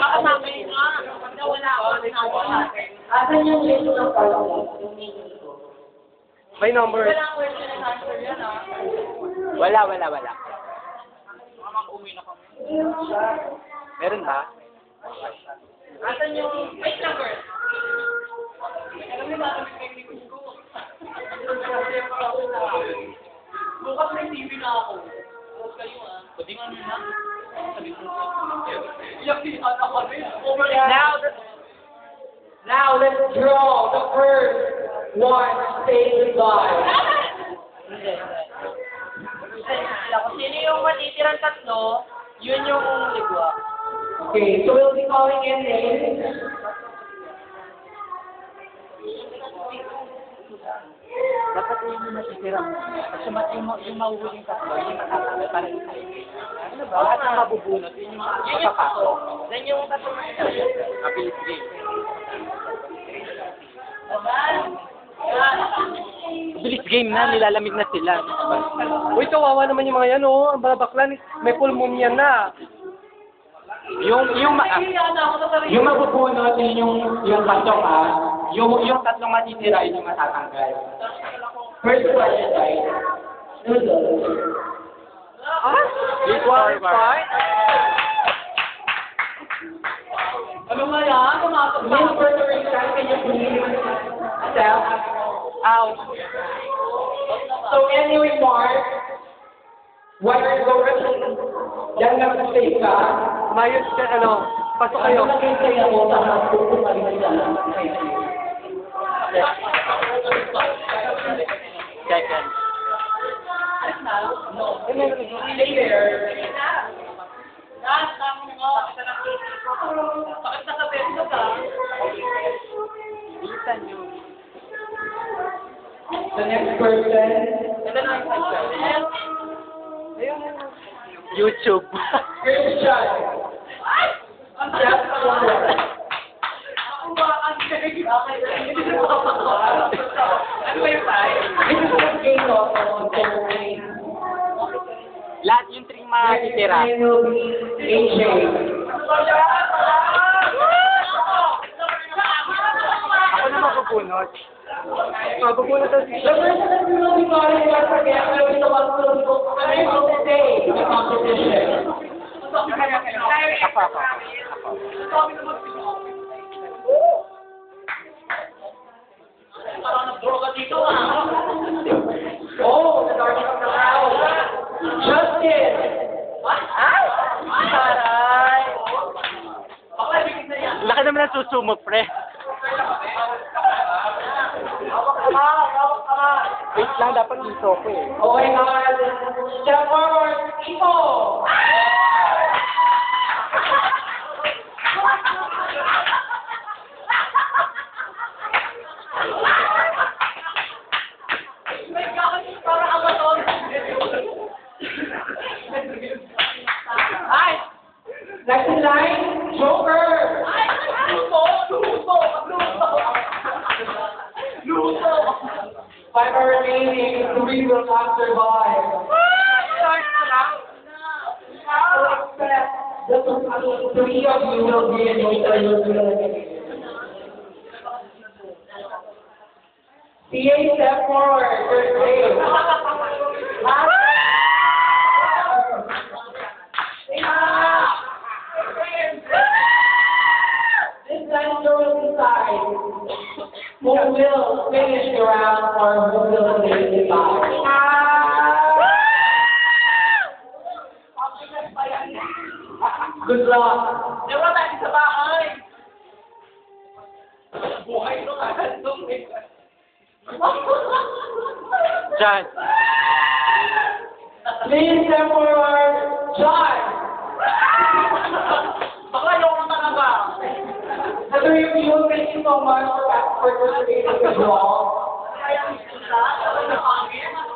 Nakasabay nga. Nawala ako. Asan yung list ng pala? May number. Walang question and answer yan, ah. Wala. Makaka-uwi na kami. Meron ba? Asan yung... Wait lang, girl. Alam mo, nakamit kayo ni Kusko. Bukas may TV na ako. Bukas kayo, ah. Pwede nga na. Now let's draw the first one. Say goodbye. Kung sino yung matitirang tatlo, yun yung ligwa. Okay, so we'll be calling in names. Dapat yung natitira mo. Kasi yung mahuhuling tatlo, yung matatanggal para yung ano ba? Lahat ng mabubunot, yun yung papasok. Yan yung tatlo na ito. Mabilis game. Mabilis game na, nilalamig na sila. Uy, kawawa naman yung mga yan, oh. Ang mga bakla, may pulmonya na. Yung mabubunot, yung pasok yung tatlong matitira, yun yung matatanggal. First question, guys. Noodles. Equal part. Ano nga yan? Tumatak na. Miss Puerto Rican, can you please step out? So any remarks? Whether go yan lang sa safe ka. Mayos ka, ano, pasok kayo. Ano lang kayo mo sa hapon kung malimutan. Second. Stay there. Bakit nasa beso ka? Bilisan nyo. The next person. Ito na yung question. YouTube. Christian. Step forward. Ako ba ang ano ba yung tayo? This is the game of Lahat yung tring matitira. AJ. Ako na mabubunot. Mabubunot ang The person that we will be calling once again will be the one who will be today in the competition. Ako. Parang nag-draw ka dito, ah. Oh, the darling of the house. Justin. What? Taray. Ako ay bigit na yan. Laki naman ang susumo, pre. Hawak ka. Wait lang, dapat iso ko eh. Okay, guys. Step forward. Ipo. May kakot, parang Amazon. Ay! Next in line, Joker. Ay! Luto! 5 are remaining. 3 will not survive. Start na lang. So expect the 3 of you will be in the CA, step forward. First base. This time will decide who will finish the round or who will finish the round. Good luck. Ewan natin sa bahay. Buhay nung agandong eh. John. Please step forward. John. Baka yung talaga. The three of you, thank you so much for participating in the draw. Kaya ang isa, ang hangin.